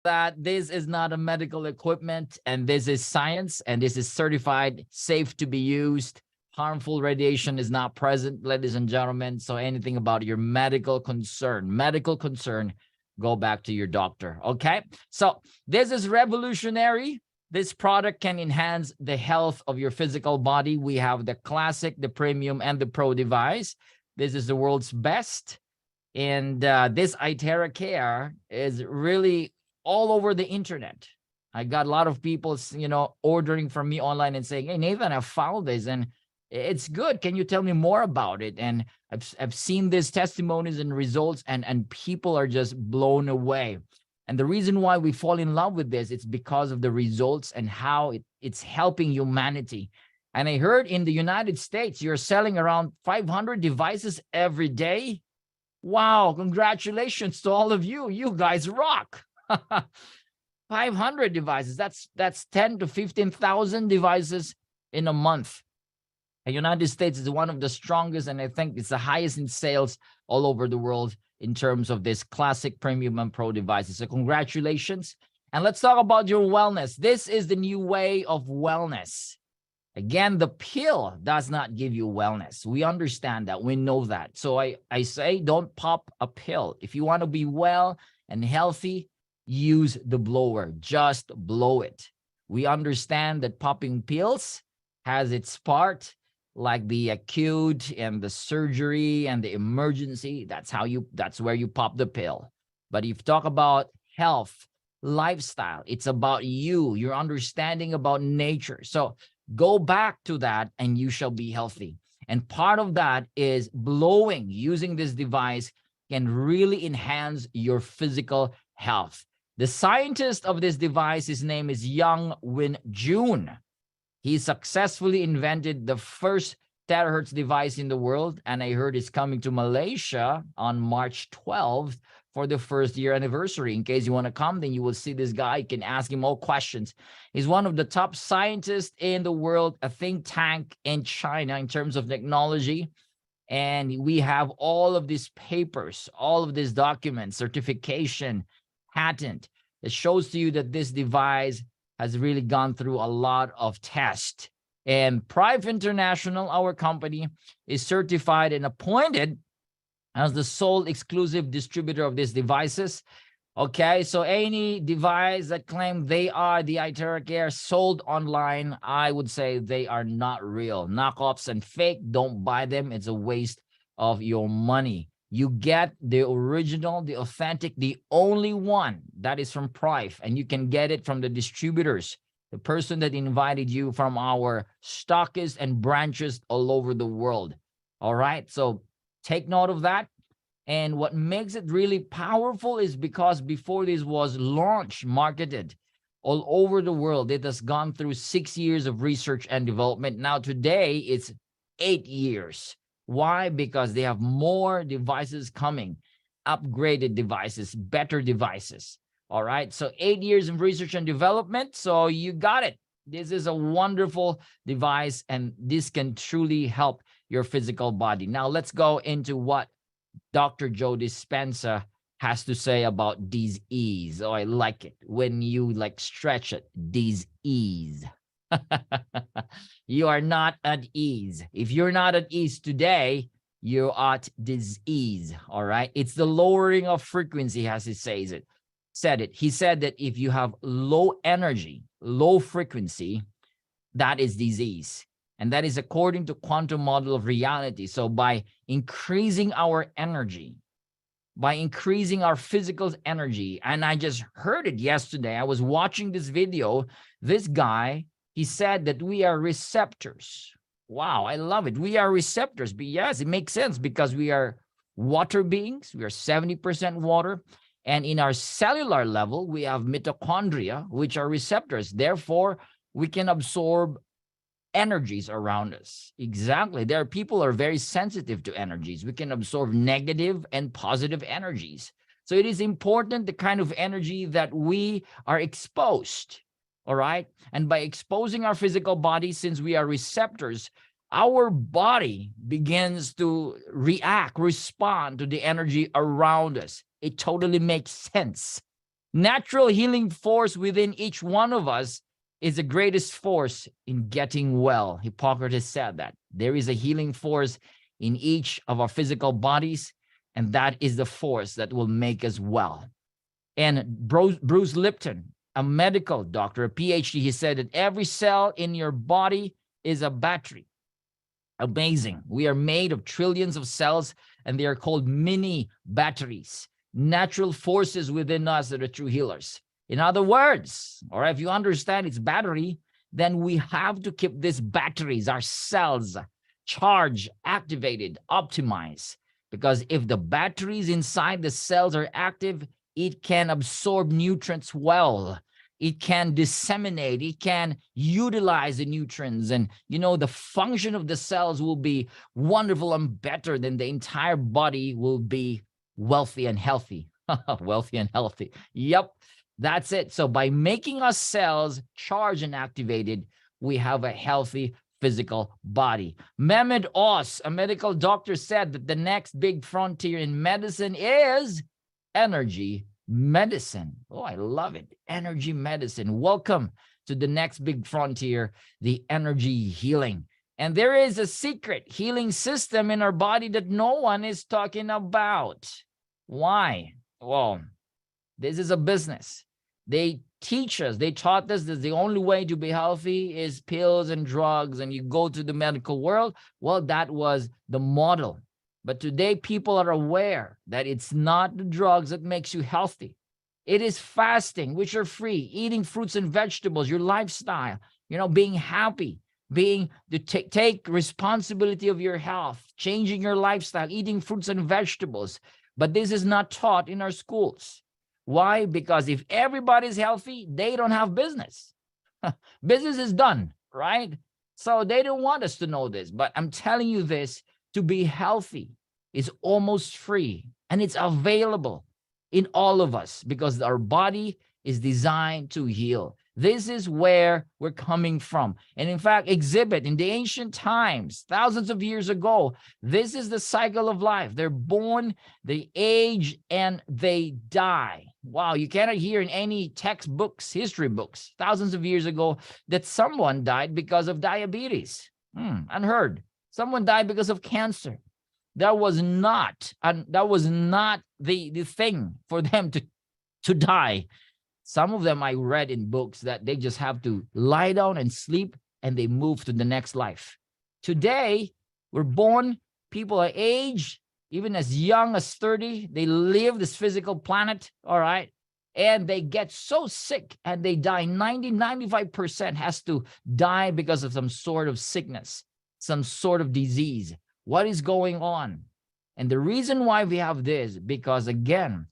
that this is not a medical equipment, and this is science, and this is certified, safe to be used. Harmful radiation is not present, ladies and gentlemen. So anything about your medical concern, go back to your doctor, okay? So this is revolutionary. This product can enhance the health of your physical body. We have the classic, the premium, and the pro device. This is the world's best. And this iTeraCare is really all over the internet. I got a lot of people, ordering from me online and saying, "Hey, Nathan, I found this and it's good. Can you tell me more about it?" And I've seen these testimonies and results, and people are just blown away. And the reason why we fall in love with this, it's because of the results and how it's helping humanity. And I heard in the United States, you're selling around 500 devices every day. Wow, congratulations to all of you. You guys rock. 500 devices. That's 10 to 15,000 devices in a month. The United States is one of the strongest, and I think it's the highest in sales all over the world in terms of this classic, premium, and pro devices. So congratulations. And let's talk about your wellness. This is the new way of wellness. Again, the pill does not give you wellness. We understand that. We know that. So I say don't pop a pill. If you want to be well and healthy, use the blower. Just blow it. We understand that popping pills has its part, like the acute and the surgery and the emergency. That's where you pop the pill. But if you talk about health, lifestyle, it's about your understanding about nature. So go back to that and you shall be healthy. And part of that is blowing. Using this device can really enhance your physical health. The scientist of this device, his name is Young Win Jun. He successfully invented the first terahertz device in the world, and I heard it's coming to Malaysia on March 12th for the first year anniversary. In case you want to come, then you will see this guy. You can ask him all questions. He's one of the top scientists in the world, a think tank in China in terms of technology. And we have all of these papers, all of these documents, certification, patent. It shows to you that this device has really gone through a lot of tests. And Prive International, our company, is certified and appointed as the sole exclusive distributor of these devices. Okay, so any device that claim they are the iTeraCare sold online, I would say they are not real. Knockoffs and fake, don't buy them. It's a waste of your money. You get the original, the authentic, the only one that is from Prive, and you can get it from the distributors, the person that invited you, from our stockists and branches all over the world. All right, so take note of that. And what makes it really powerful is because before this was launched, marketed all over the world, it has gone through 6 years of research and development. Now today, it's 8 years. Why? Because they have more devices coming, upgraded devices, better devices. All right, so 8 years of research and development. So you got it. This is a wonderful device, and this can truly help your physical body. Now let's go into what Dr. Joe Dispenza has to say about disease. Oh, I like it when you stretch it. Disease. You are not at ease. If you're not at ease today, you're at disease. All right. It's the lowering of frequency, as he says it. He said that if you have low energy, low frequency, that is disease. And that is according to quantum model of reality. So by increasing our energy, by increasing our physical energy, and I just heard it yesterday, I was watching this video, this guy, he said that we are receptors. Wow, I love it. We are receptors. But yes, it makes sense because we are water beings. We are 70% water. And in our cellular level, we have mitochondria, which are receptors. Therefore, we can absorb energies around us. Exactly. There are people who are very sensitive to energies. We can absorb negative and positive energies. So it is important the kind of energy that we are exposed. All right. And by exposing our physical body, since we are receptors, our body begins to respond to the energy around us. It totally makes sense. Natural healing force within each one of us is the greatest force in getting well. Hippocrates said that. There is a healing force in each of our physical bodies, and that is the force that will make us well. And Bruce Lipton, a medical doctor, a PhD, he said that every cell in your body is a battery. Amazing. We are made of trillions of cells, and they are called mini batteries, natural forces within us that are true healers. In other words, or if you understand its battery, then we have to keep these batteries, our cells, charged, activated, optimized. Because if the batteries inside the cells are active, it can absorb nutrients well. It can disseminate, it can utilize the nutrients, and the function of the cells will be wonderful and better. Than the entire body will be wealthy and healthy. Wealthy and healthy. Yep, that's it. So by making our cells charged and activated, we have a healthy physical body. Mehmet Oz, a medical doctor, said that the next big frontier in medicine is energy medicine. Oh, I love it. Energy medicine. Welcome to the next big frontier, the energy healing. And there is a secret healing system in our body that no one is talking about. Why? Well, this is a business. They teach us, they taught us that the only way to be healthy is pills and drugs, and you go to the medical world. Well, that was the model. But today, people are aware that it's not the drugs that makes you healthy. It is fasting, which are free, eating fruits and vegetables, your lifestyle, being happy, being to take responsibility of your health, changing your lifestyle, eating fruits and vegetables. But this is not taught in our schools. Why? Because if everybody's healthy, they don't have business. Business is done, right? So they don't want us to know this. But I'm telling you this, to be healthy is almost free, and it's available in all of us because our body is designed to heal. This is where we're coming from. And in fact, exhibit in the ancient times, thousands of years ago, this is the cycle of life. They're born, they age, and they die. Wow, you cannot hear in any textbooks, history books, thousands of years ago, that someone died because of diabetes. Unheard. Someone died because of cancer. That was not the thing for them to die. Some of them I read in books that they just have to lie down and sleep, and they move to the next life. Today, we're born, people are aged, even as young as 30, they live this physical planet, all right? And they get so sick and they die. 95% has to die because of some sort of sickness, some sort of disease. What is going on? And the reason why we have this, because again,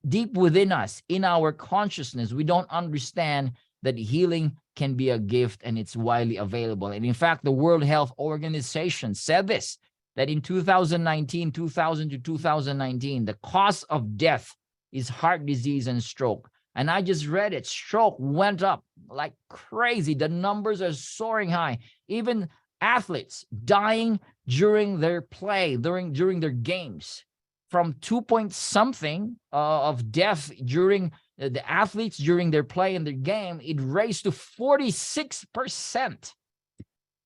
deep within us, in our consciousness, we don't understand that healing can be a gift and it's widely available. And in fact, the World Health Organization said this, that in 2019, 2000 to 2019, the cause of death is heart disease and stroke. And I just read it. Stroke went up like crazy. The numbers are soaring high. Even athletes dying during their play, during their games, from 2 point something of death during the athletes during their play and their game, it raised to 46%.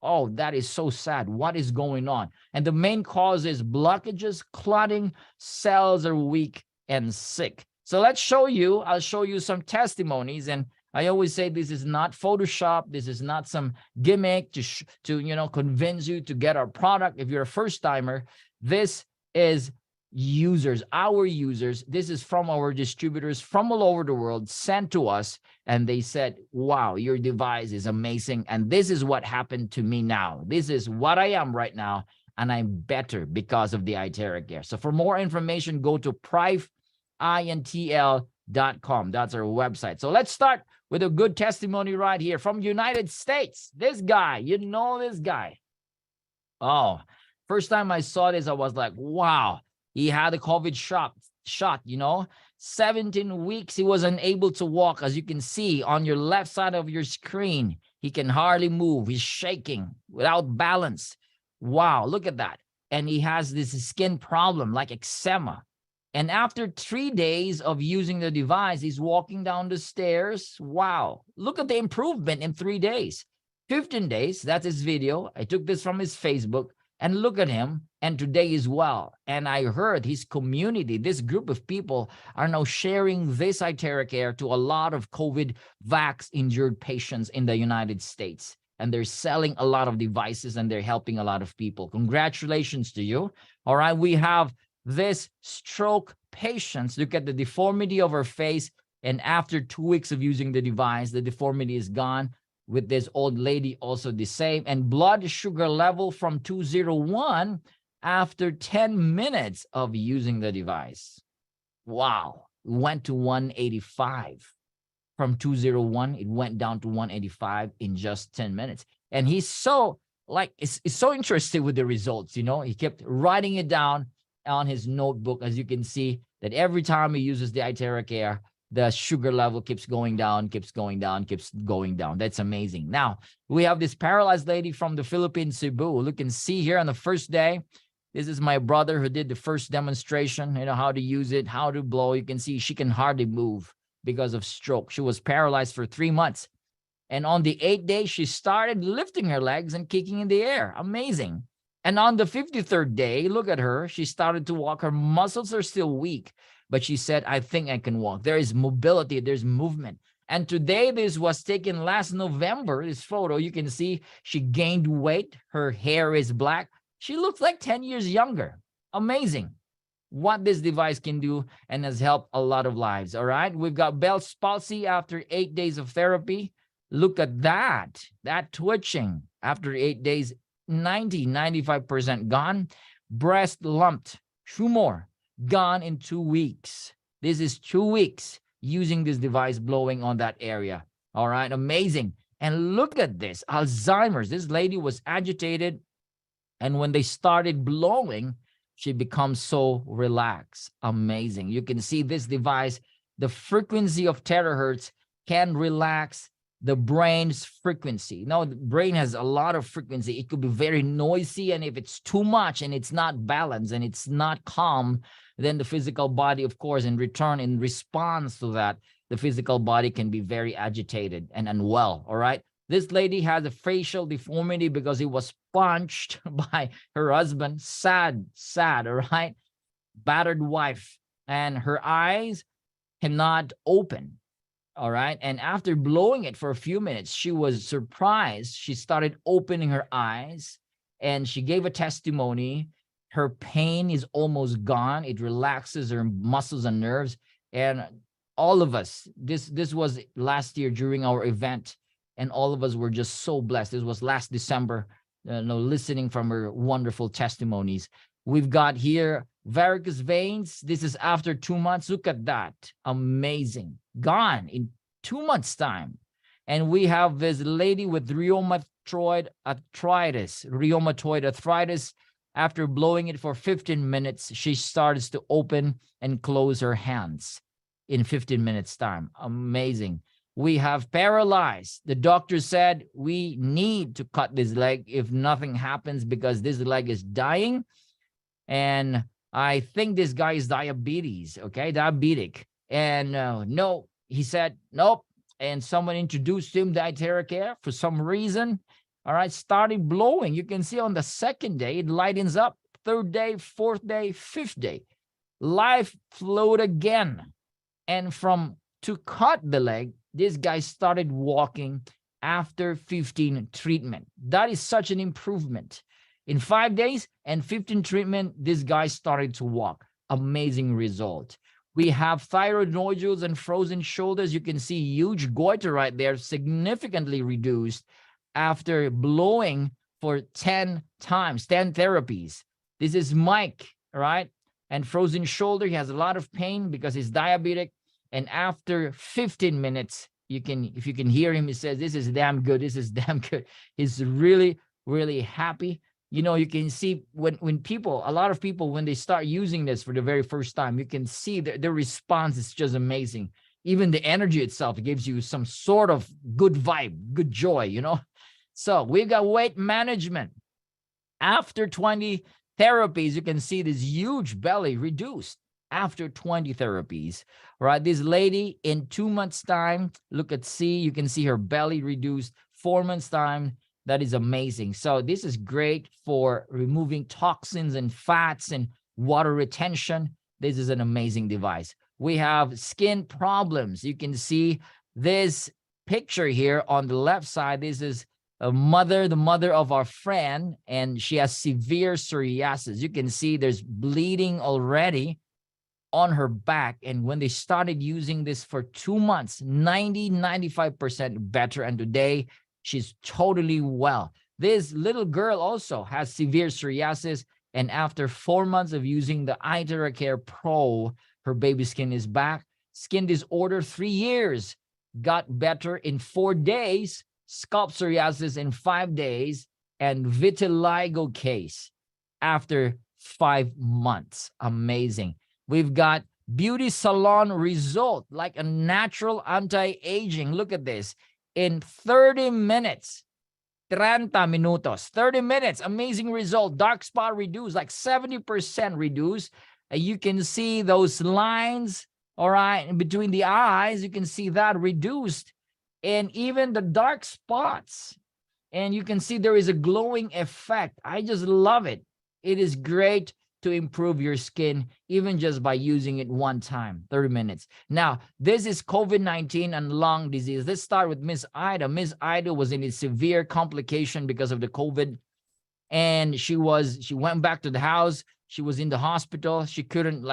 Oh, that is so sad. What is going on? And the main cause is blockages, clotting, cells are weak and sick. So let's show you, I'll show you some testimonies. And I always say this is not Photoshop. This is not some gimmick to convince you to get our product. If you're a first timer, this is users, our users. This is from our distributors from all over the world sent to us. And they said, wow, your device is amazing. And this is what happened to me now. This is what I am right now. And I'm better because of the iTeraCare. So for more information, go to priveintl.com. That's our website. So let's start with a good testimony right here from United States. This guy, this guy. Oh, first time I saw this, I was like, wow. He had a COVID shot, 17 weeks. He was unable to walk. As you can see on your left side of your screen, he can hardly move. He's shaking without balance. Wow, look at that. And he has this skin problem like eczema. And after 3 days of using the device, he's walking down the stairs. Wow. Look at the improvement in 3 days. 15 days, that's his video. I took this from his Facebook. And look at him. And today is well. And I heard his community, this group of people are now sharing this iTeraCare to a lot of COVID vax injured patients in the United States. And they're selling a lot of devices and they're helping a lot of people. Congratulations to you. All right. We have this stroke patients. Look at the deformity of her face. And after 2 weeks of using the device, the deformity is gone. With this old lady also the same. And blood sugar level from 201 after 10 minutes of using the device. Wow. Went to 185. From 201, it went down to 185 in just 10 minutes. And he's so is so interested with the results, you know. He kept writing it down on his notebook, as you can see, that every time he uses the iTeraCare, the sugar level keeps going down, keeps going down, keeps going down. That's amazing. Now, we have this paralyzed lady from the Philippines, Cebu. Look and see here on the first day. This is my brother who did the first demonstration, you know, how to use it, how to blow. You can see she can hardly move because of stroke. She was paralyzed for 3 months. And on the 8th day, she started lifting her legs and kicking in the air. Amazing. And on the 53rd day, look at her. She started to walk. Her muscles are still weak, but she said, I think I can walk. There is mobility. There's movement. And today, this was taken last November, this photo. You can see she gained weight. Her hair is black. She looks like 10 years younger. Amazing what this device can do and has helped a lot of lives. All right. We've got Bell's palsy after 8 days of therapy. Look at that twitching after 8 days, 95% gone. Breast lumped, tumor, gone in 2 weeks. This is 2 weeks using this device, blowing on that area. All right, amazing. And look at this, Alzheimer's. This lady was agitated, and when they started blowing, she becomes so relaxed. Amazing. You can see this device, the frequency of terahertz can relax the brain's frequency. Now, the brain has a lot of frequency. It could be very noisy, and if it's too much and it's not balanced and it's not calm, then the physical body, of course, in return, in response to that, the physical body can be very agitated and unwell, all right? This lady has a facial deformity because he was punched by her husband. Sad, all right? Battered wife, and her eyes cannot open. All right. And after blowing it for a few minutes, she was surprised. She started opening her eyes and she gave a testimony. Her pain is almost gone. It relaxes her muscles and nerves. And all of us, this was last year during our event, and all of us were just so blessed. This was last December, listening from her wonderful testimonies. We've got here varicose veins. This is after 2 months. Look at that. Amazing. Gone in 2 months' time. And we have this lady with rheumatoid arthritis. After blowing it for 15 minutes, she starts to open and close her hands in 15 minutes' time. Amazing. We have paralyzed. The doctor said we need to cut this leg if nothing happens because this leg is dying. And I think this guy is diabetic. And no, he said, nope. And someone introduced him to iTeraCare for some reason. All right, started blowing. You can see on the 2nd day, it lightens up. 3rd day, 4th day, 5th day. Life flowed again. And to cut the leg, this guy started walking after 15 treatment. That is such an improvement. In 5 days and 15 treatment, this guy started to walk. Amazing result. We have thyroid nodules and frozen shoulders. You can see huge goiter right there, significantly reduced after blowing for 10 times, 10 therapies. This is Mike, right? And frozen shoulder, he has a lot of pain because he's diabetic. And after 15 minutes, if you can hear him, he says, this is damn good. This is damn good. He's really, really happy. You know, you can see when a lot of people, when they start using this for the very first time, you can see their response is just amazing. Even the energy itself gives you some sort of good vibe, good joy, you know. So we've got weight management. After 20 therapies, you can see this huge belly reduced. after 20 therapies. Right, this lady in 2 months time, look at C, you can see her belly reduced. 4 months time, that is amazing. So this is great for removing toxins and fats and water retention. This is an amazing device. We have skin problems. You can see this picture here on the left side. This is the mother of our friend, and she has severe psoriasis. You can see there's bleeding already on her back. And when they started using this for 2 months, 95% better. And today she's totally well. This little girl also has severe psoriasis. And after 4 months of using the iTeraCare Pro, her baby skin is back. Skin disorder, 3 years, got better in 4 days. Scalp psoriasis in 5 days, and vitiligo case after 5 months. Amazing. We've got beauty salon result, like a natural anti-aging. Look at this. In 30 minutes, 30 minutos, 30 minutes, amazing result. Dark spot reduced, like 70% reduced. You can see those lines, all right, in between the eyes. You can see that reduced. And even the dark spots. And you can see there is a glowing effect. I just love it. It is great to improve your skin, even just by using it one time, 30 minutes. Now, this is COVID-19 and lung disease. Let's start with Miss Ida. Miss Ida was in a severe complication because of the COVID. And she went back to the house. She was in the hospital. She couldn't,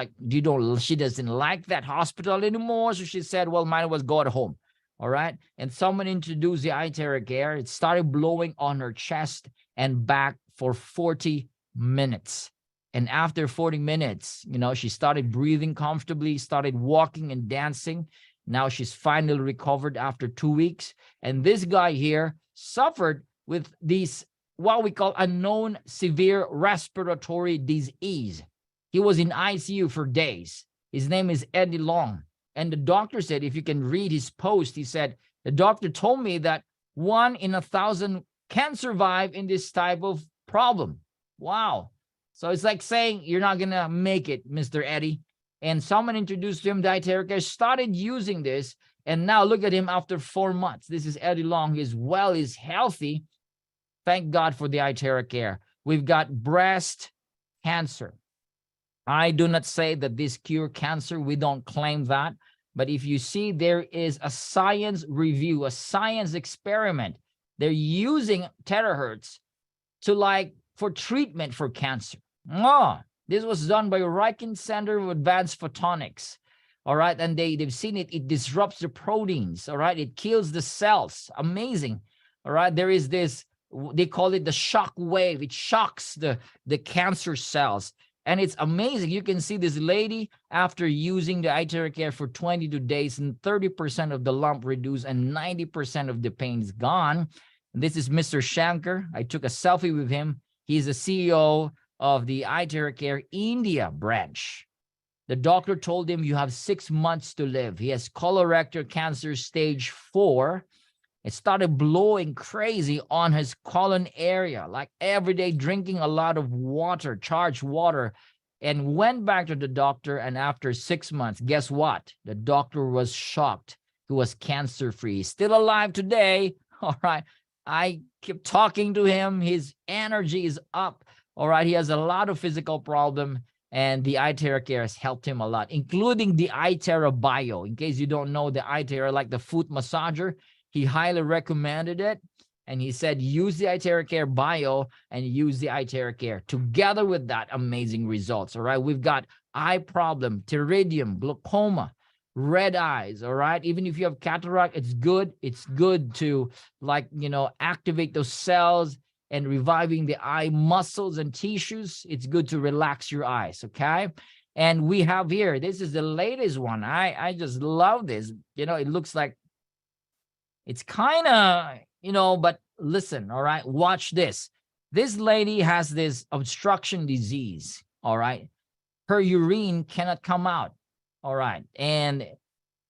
she doesn't like that hospital anymore. So she said, well, might as well go at home. All right. And someone introduced the iTeraCare. It started blowing on her chest and back for 40 minutes. And after 40 minutes, she started breathing comfortably, started walking and dancing. Now she's finally recovered after 2 weeks. And this guy here suffered with these, what we call unknown severe respiratory disease. He was in ICU for days. His name is Eddie Long. And the doctor said, if you can read his post, he said, the doctor told me that 1 in 1,000 can survive in this type of problem. Wow. So it's like saying you're not going to make it, Mr. Eddie. And someone introduced him to iTeraCare, started using this. And now look at him after 4 months. This is Eddie Long. He's well, he's healthy. Thank God for the iTeraCare. We've got breast cancer. I do not say that this cure cancer. We don't claim that. But if you see, there is a science review, a science experiment. They're using terahertz for treatment for cancer. This was done by Riken Center of Advanced Photonics. All right. And they've seen it. It disrupts the proteins. All right. It kills the cells. Amazing. All right. There is this, they call it the shock wave. It shocks the cancer cells. And it's amazing. You can see this lady after using the iTeraCare for 22 days, and 30% of the lump reduced and 90% of the pain is gone. And this is Mr. Shankar. I took a selfie with him. He's the CEO of the iTeraCare India branch. The doctor told him you have 6 months to live. He has colorectal cancer stage 4. It started blowing crazy on his colon area, like every day drinking a lot of water, charged water, and went back to the doctor. And after 6 months, guess what? The doctor was shocked. He was cancer-free, still alive today. All right. I keep talking to him. His energy is up. All right. He has a lot of physical problem, and the iTeraCare has helped him a lot, including the iTera Bio. In case you don't know, the iTera, like the foot massager, he highly recommended it. And he said, use the iTeraCare Bio and use the iTeraCare together with that, amazing results. All right. We've got eye problem, pterygium, glaucoma, red eyes. All right. Even if you have cataract, it's good. It's good to activate those cells and reviving the eye muscles and tissues. It's good to relax your eyes. Okay. And we have here, this is the latest one. I just love this. It looks like it's kind of, but listen, all right, watch this. This lady has this obstruction disease, all right? Her urine cannot come out, all right? And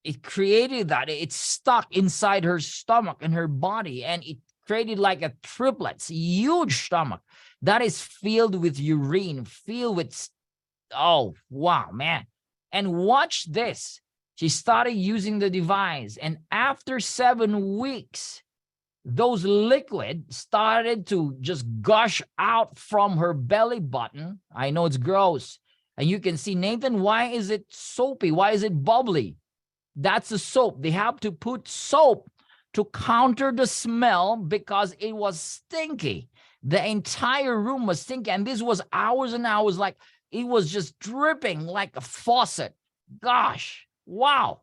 it created that. It's stuck inside her stomach and her body, and it created like a triplets, huge stomach that is filled with urine, filled with, oh, wow, man. And watch this. She started using the device. And after 7 weeks, those liquid started to just gush out from her belly button. I know it's gross. And you can see, Nathan, why is it soapy? Why is it bubbly? That's the soap. They have to put soap to counter the smell because it was stinky. The entire room was stinky. And this was hours and hours, like it was just dripping like a faucet. Gosh, wow.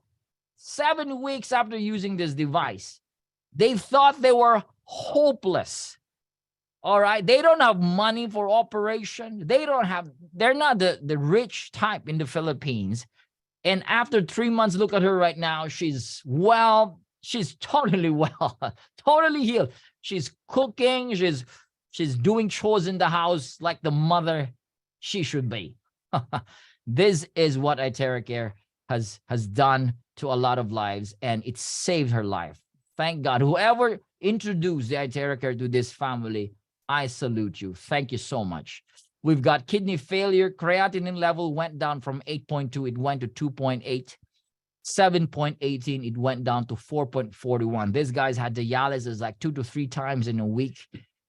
7 weeks after using this device, they thought they were hopeless. All right. They don't have money for operation. They're not the rich type in the Philippines. And after 3 months, look at her right now. She's totally well, totally healed. She's cooking. She's doing chores in the house like the mother she should be. This is what iTeraCare has done to a lot of lives, and it saved her life. Thank God. Whoever introduced the iTeraCare to this family, I salute you. Thank you so much. We've got kidney failure. Creatinine level went down from 8.2. It went to 2.8. 7.18. It went down to 4.41. These guys had dialysis like 2 to 3 times in a week,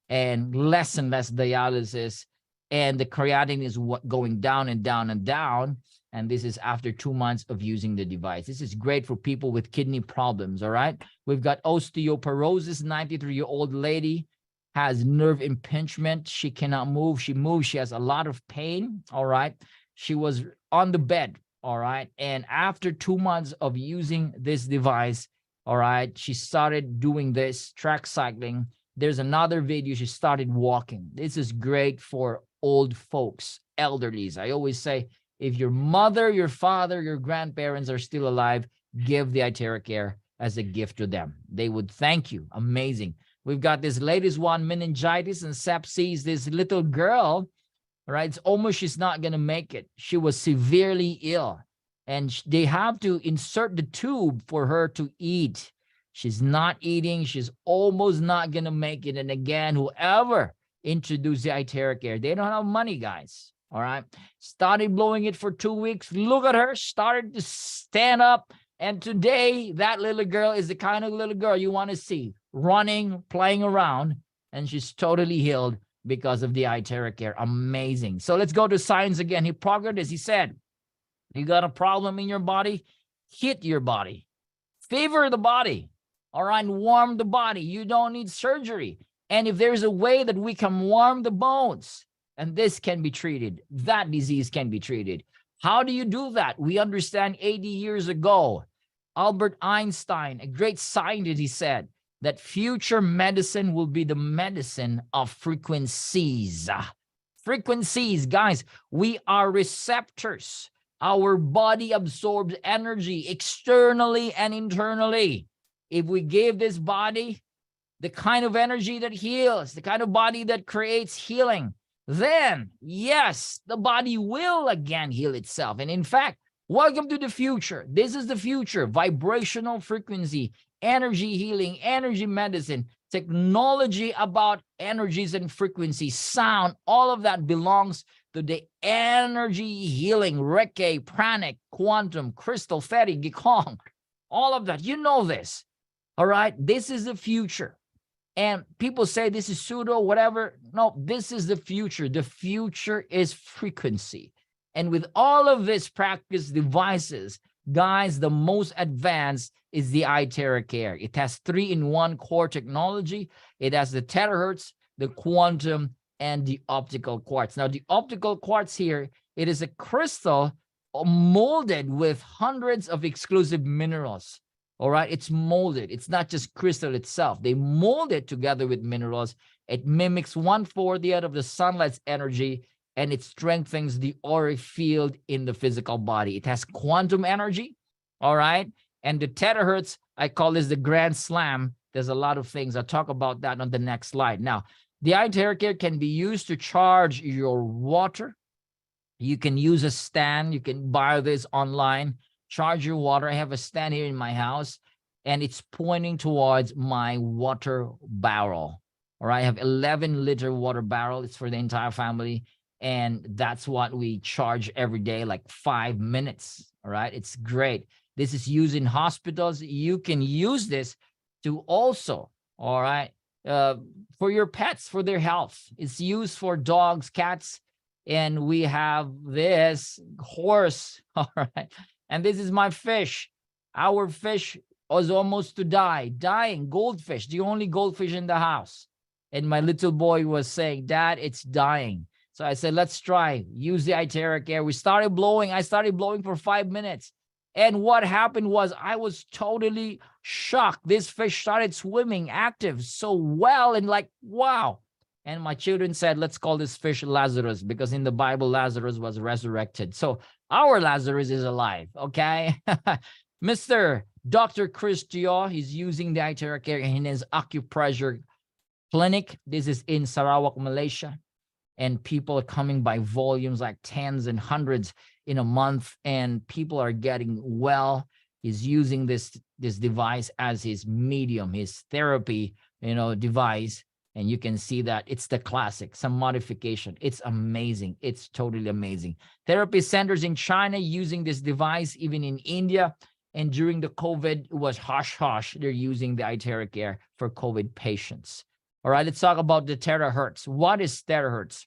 and less dialysis. And the creatinine is going down and down and down. And this is after 2 months of using the device. This is great for people with kidney problems, all right? We've got osteoporosis, 93-year-old lady has nerve impingement. She cannot move. She moves. She has a lot of pain, all right? She was on the bed, all right? And after 2 months of using this device, all right, she started doing this, track cycling. There's another video. She started walking. This is great for old folks, elderlies. I always say, if your mother, your father, your grandparents are still alive, give the iTeraCare as a gift to them. They would thank you. Amazing. We've got this latest one, meningitis and sepsis. This little girl, right? It's almost she's not going to make it. She was severely ill, and they have to insert the tube for her to eat. She's not eating. She's almost not going to make it. And again, whoever introduced the iTeraCare, they don't have money, guys. All right. Started blowing it for 2 weeks. Look at her. Started to stand up. And today, that little girl is the kind of little girl you want to see. Running, playing around. And she's totally healed because of the iTeraCare. Amazing. So let's go to science again. Hippocrates, he said, you got a problem in your body? Hit your body. Fever the body. All right. Warm the body. You don't need surgery. And if there's a way that we can warm the bones, and this can be treated, that disease can be treated. How do you do that? We understand 80 years ago, Albert Einstein, a great scientist, he said that future medicine will be the medicine of frequencies. Frequencies, guys, we are receptors. Our body absorbs energy externally and internally. If we give this body the kind of energy that heals, the kind of body that creates healing, then yes, the body will again heal itself. And in fact, welcome to the future. This is the future. Vibrational frequency, energy healing, energy medicine, technology about energies and frequencies, sound, all of that belongs to the energy healing, Reiki, pranic, quantum, crystal, fairy, Gikong, all of that. You know this. All right. This is the future. And people say this is pseudo, whatever. No, this is the future. The future is frequency. And with all of this practice devices, guys, the most advanced is the iTeraCare. It has 3-in-1 core technology. It has the terahertz, the quantum, and the optical quartz. Now, the optical quartz here, it is a crystal molded with hundreds of exclusive minerals. All right, it's molded. It's not just crystal itself. They mold it together with minerals. It mimics 1/40 of the sunlight's energy, and it strengthens the auric field in the physical body. It has quantum energy, all right? And the terahertz, I call this the grand slam. There's a lot of things. I'll talk about that on the next slide. Now, the iTeraCare can be used to charge your water. You can use a stand. You can buy this online. Charge your water. I have a stand here in my house, and it's pointing towards my water barrel. All right, I have 11-liter water barrel. It's for the entire family. And that's what we charge every day, like 5 minutes. All right. It's great. This is used in hospitals. You can use this to also, all right, for your pets, for their health. It's used for dogs, cats, and we have this horse. All right. And this is my fish. Our fish was almost to dying. Goldfish, the only goldfish in the house. And my little boy was saying, Dad, it's dying. So I said, let's try. Use the iTeraCare. We started blowing. I started blowing for 5 minutes. And what happened was I was totally shocked. This fish started swimming active so well and like, wow. And my children said, let's call this fish Lazarus, because in the Bible, Lazarus was resurrected. So our Lazarus is alive, okay? Mr. Dr. Chris Tio, he's using the iTeraCare in his acupressure clinic. This is in Sarawak, Malaysia. And people are coming by volumes, like tens and hundreds in a month, and people are getting well. He's using this device as his medium, his therapy, device. And you can see that it's the classic, some modification. It's amazing. It's totally amazing. Therapy centers in China using this device, even in India. And during the COVID, it was hush. They're using the iTeraCare for COVID patients. All right, let's talk about the terahertz. What is terahertz?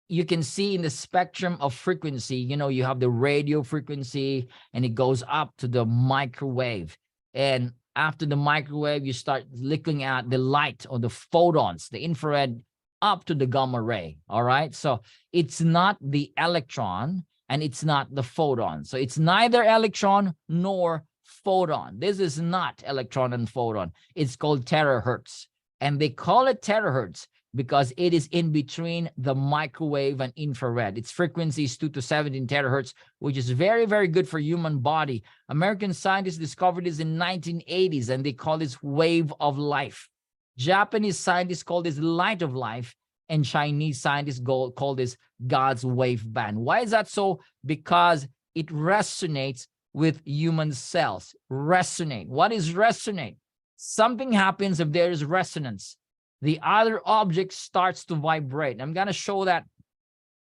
You can see in the spectrum of frequency, you have the radio frequency, and it goes up to the microwave. And after the microwave, you start looking at the light or the photons, the infrared, up to the gamma ray. All right, so it's not the electron and it's not the photon. So it's neither electron nor photon. This is not electron and photon. It's called terahertz. And they call it terahertz because it is in between the microwave and infrared. Its frequency is 2 to 17 terahertz, which is very, very good for human body. American scientists discovered this in 1980s, and they call this wave of life. Japanese scientists call this light of life, and Chinese scientists call this God's wave band. Why is that so? Because it resonates with human cells. Resonate. What is resonate? Something happens if there is resonance. The other object starts to vibrate. I'm going to show that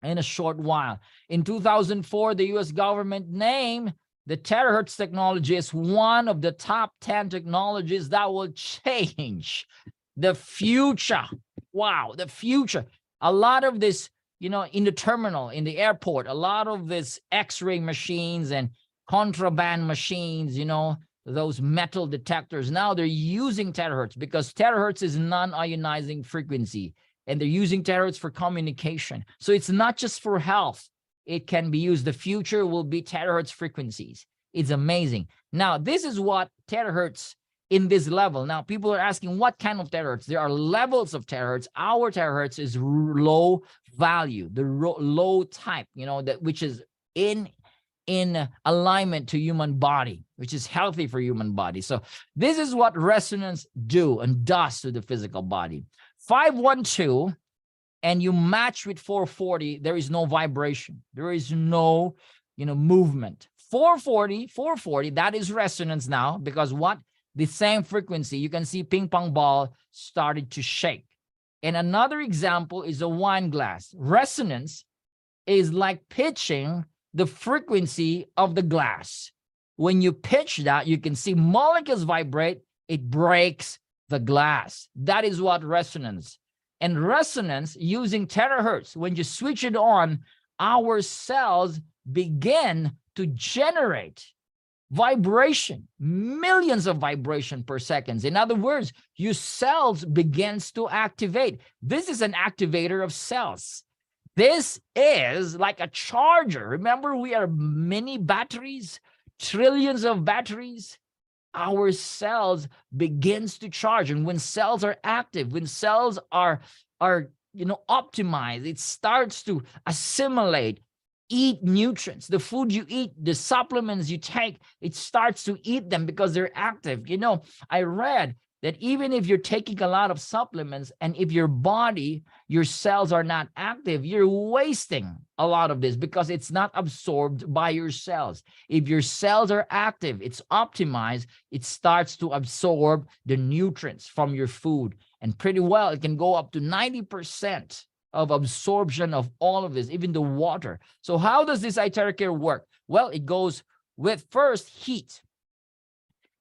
in a short while. In 2004, the US government named the terahertz technology as one of the top 10 technologies that will change the future. Wow, the future. A lot of this, in the terminal, in the airport, a lot of this X-ray machines and contraband machines, those metal detectors, now they're using terahertz because terahertz is non-ionizing frequency, and they're using terahertz for communication. So it's not just for health. It can be used. The future will be terahertz frequencies. It's amazing. Now, this is what terahertz in this level. Now, people are asking what kind of terahertz. There are levels of terahertz. Our terahertz is low value, the low type, which is in alignment to human body, which is healthy for human body. So this is what resonance do and does to the physical body. 512, and you match with 440, there is no vibration. There is no, movement. 440, that is resonance now, because what? The same frequency, you can see ping pong ball started to shake. And another example is a wine glass. Resonance is like pitching the frequency of the glass. When you pitch that, you can see molecules vibrate, it breaks the glass. That is what resonance. And resonance using terahertz, when you switch it on, our cells begin to generate vibration, millions of vibration per second. In other words, your cells begins to activate. This is an activator of cells. This is like a charger. Remember, we are mini batteries, trillions of batteries. Our cells begins to charge. And when cells are active, when cells are optimized, it starts to assimilate, eat nutrients. The food you eat, the supplements you take, it starts to eat them because they're active. I read that even if you're taking a lot of supplements and if your body, your cells are not active, you're wasting a lot of this because it's not absorbed by your cells. If your cells are active, it's optimized, it starts to absorb the nutrients from your food. And pretty well, it can go up to 90% of absorption of all of this, even the water. So how does this iTeraCare work? Well, it goes with first heat.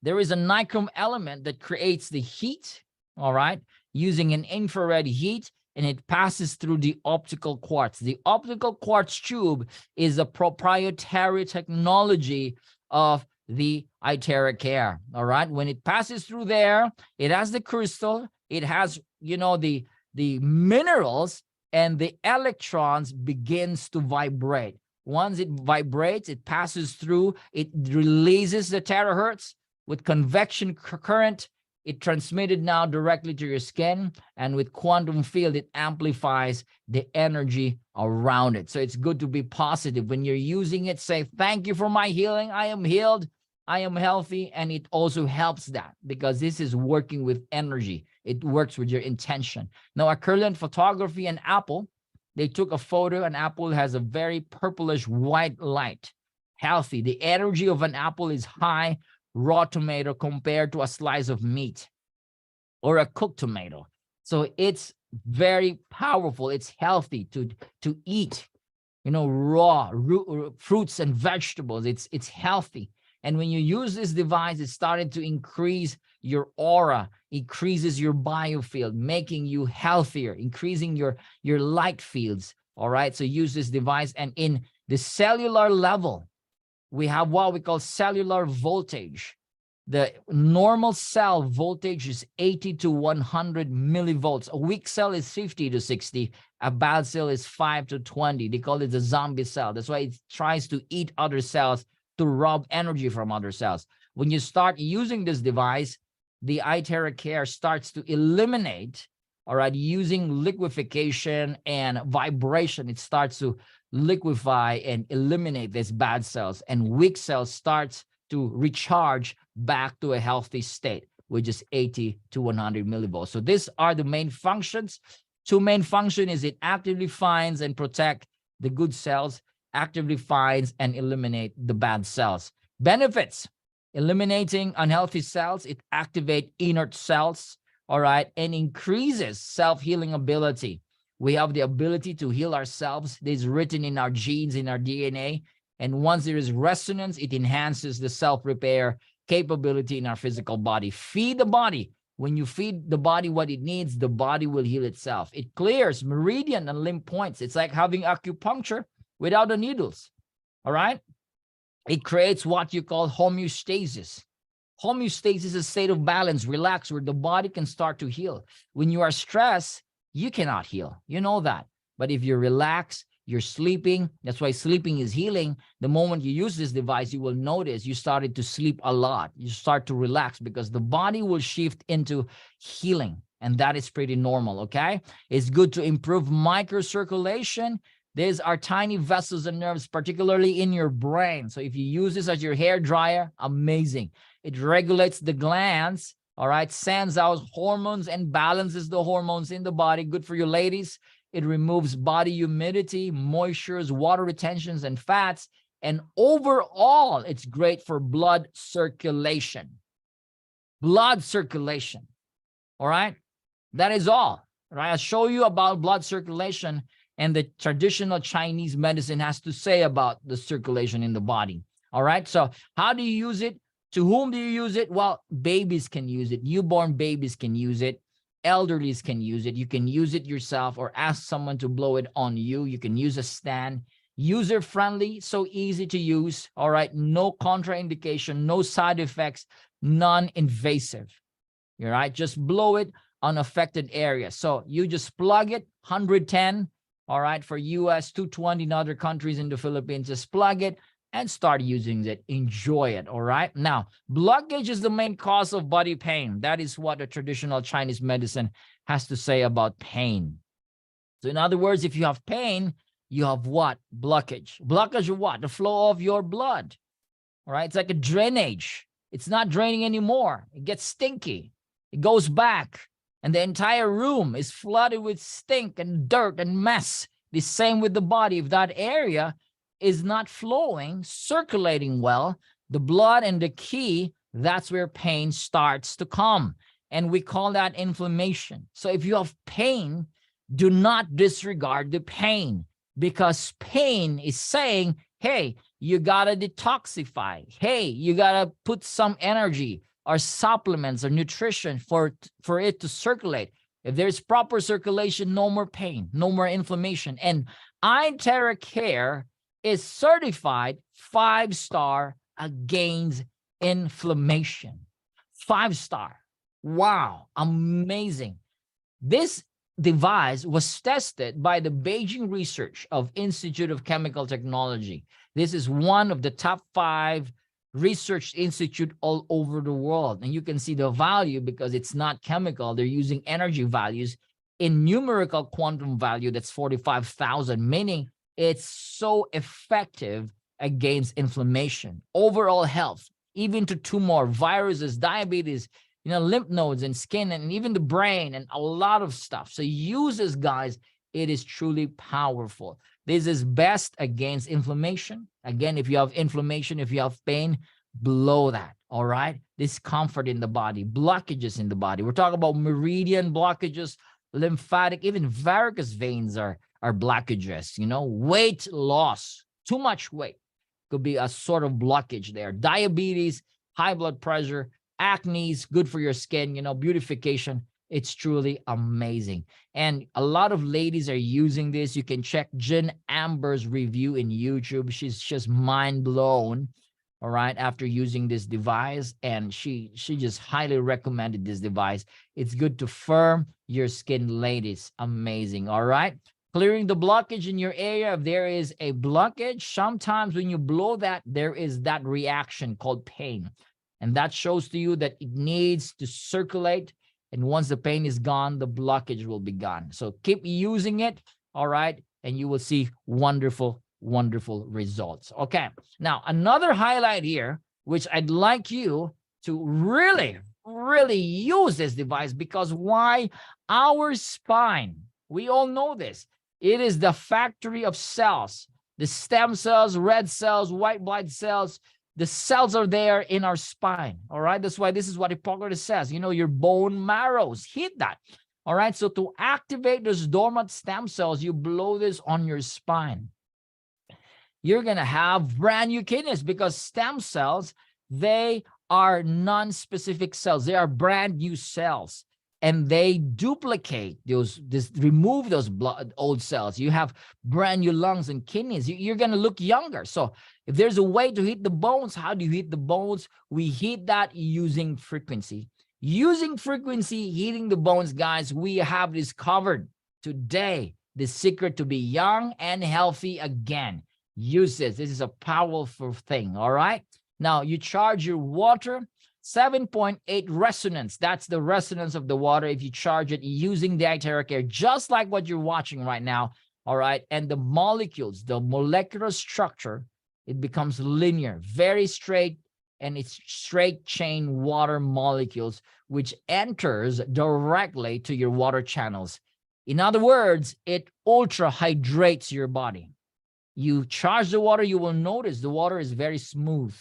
There is a nichrome element that creates the heat, all right, using an infrared heat, and it passes through the optical quartz. The optical quartz tube is a proprietary technology of the iTeraCare, all right? When it passes through there, it has the crystal, it has, you know, the minerals, and the electrons begins to vibrate. Once it vibrates, it passes through, it releases the terahertz with convection current. It transmitted now directly to your skin, and with quantum field, it amplifies the energy around it. So it's good to be positive. When you're using it, say, thank you for my healing. I am healed. I am healthy. And it also helps that because this is working with energy. It works with your intention. Now, a current photography, an apple, they took a photo. An apple has a very purplish white light, healthy. The energy of an apple is high. Raw tomato compared to a slice of meat or a cooked tomato. So it's very powerful. It's healthy to eat, you know, raw fruits and vegetables. It's healthy. And when you use this device, it started to increase your aura, increases your biofield, making you healthier, increasing your light fields. All right. So use this device. And in the cellular level, we have what we call cellular voltage. The normal cell voltage is 80 to 100 millivolts. A weak cell is 50 to 60. A bad cell is 5 to 20. They call it the zombie cell. That's why it tries to eat other cells to rob energy from other cells. When you start using this device, the iTeraCare starts to eliminate, all right, using liquefaction and vibration, it starts to liquefy and eliminate these bad cells, and weak cells starts to recharge back to a healthy state, which is 80 to 100 millivolts. So these are the main functions. Two main functions is it actively finds and protect the good cells, actively finds and eliminate the bad cells. Benefits: eliminating unhealthy cells, it activates inert cells, all right, and increases self-healing ability. We have the ability to heal ourselves. This is written in our genes, in our DNA. And once there is resonance, it enhances the self-repair capability in our physical body. Feed the body. When you feed the body what it needs, the body will heal itself. It clears meridian and limb points. It's like having acupuncture without the needles, all right? It creates what you call homeostasis. Homeostasis is a state of balance, relax, where the body can start to heal. When you are stressed, you cannot heal. You know that. But if you're relaxed, you're sleeping. That's why sleeping is healing. The moment you use this device, you will notice you started to sleep a lot. You start to relax because the body will shift into healing. And that is pretty normal, okay? It's good to improve microcirculation. These are tiny vessels and nerves, particularly in your brain. So if you use this as your hair dryer, amazing. It regulates the glands, all right, sends out hormones and balances the hormones in the body. Good for you ladies. It removes body humidity, moistures, water retentions, and fats. And overall, it's great for blood circulation. Blood circulation, all right? That is all, right? I'll show you about blood circulation and the traditional Chinese medicine has to say about the circulation in the body, all right? So how do you use it? To whom do you use it? Well, babies can use it. Newborn babies can use it. Elderlies can use it. You can use it yourself or ask someone to blow it on you. You can use a stand. User-friendly, so easy to use, all right? No contraindication, no side effects, non-invasive, all right? Just blow it on affected areas. So you just plug it, 110, all right, for US, 220 in other countries in the Philippines. Just plug it and start using it. Enjoy it, all right? Now, blockage is the main cause of body pain. That is what the traditional Chinese medicine has to say about pain. So in other words, if you have pain, you have what? Blockage. Blockage of what? The flow of your blood, all right? It's like a drainage. It's not draining anymore. It gets stinky. It goes back. And the entire room is flooded with stink and dirt and mess. The same with the body. If that area is not flowing, circulating well, the blood and the key, that's where pain starts to come. And we call that inflammation. So if you have pain, Do not disregard the pain, because pain is saying, hey, you gotta detoxify. Hey, you gotta put some energy or supplements or nutrition for it to circulate. If there's proper circulation, no more pain, no more inflammation. And iTeraCare is certified 5-star against inflammation. 5-star. Wow, amazing. This device was tested by the Beijing Research of Institute of Chemical Technology. This is one of the top 5 research institute all over the world. And you can see the value because it's not chemical. They're using energy values in numerical quantum value. That's 45,000, meaning it's so effective against inflammation, overall health, even to tumor, viruses, diabetes, lymph nodes and skin, and even the brain, and a lot of stuff. So use this, guys. It is truly powerful. This is best against inflammation. Again, if you have inflammation, if you have pain, blow that, all right? Discomfort in the body, blockages in the body. We're talking about meridian blockages, lymphatic, even varicose veins are blockages, weight loss, too much weight could be a sort of blockage there. Diabetes, high blood pressure, acne is good for your skin, beautification. It's truly amazing. And a lot of ladies are using this. You can check Jen Amber's review in YouTube. She's just mind blown, all right, after using this device. And she just highly recommended this device. It's good to firm your skin, ladies. Amazing, all right? Clearing the blockage in your area. If there is a blockage, sometimes when you blow that, there is that reaction called pain. And that shows to you that it needs to circulate. And once the pain is gone, the blockage will be gone. So keep using it, all right? And you will see wonderful, wonderful results. Okay. Now, another highlight here, which I'd like you to really, really use this device, because why? Our spine, we all know this. It is the factory of cells, the stem cells, red cells, white blood cells. The cells are there in our spine, all right? That's why this is what Hippocrates says, your bone marrows, hit that, all right? So to activate those dormant stem cells, you blow this on your spine. You're going to have brand new kidneys, because stem cells, they are non-specific cells. They are brand new cells. And they duplicate remove those old cells. You have brand new lungs and kidneys. You're going to look younger. So if there's a way to hit the bones, how do you hit the bones? We hit that using frequency. Using frequency, hitting the bones, guys, we have discovered today the secret to be young and healthy again. Use this. This is a powerful thing, all right? Now, you charge your water. 7.8 resonance. That's the resonance of the water if you charge it using the iTeraCare, just like what you're watching right now, all right? And the molecules, the molecular structure, it becomes linear, very straight, and it's straight chain water molecules, which enters directly to your water channels. In other words, it ultra hydrates your body. You charge the water, you will notice the water is very smooth.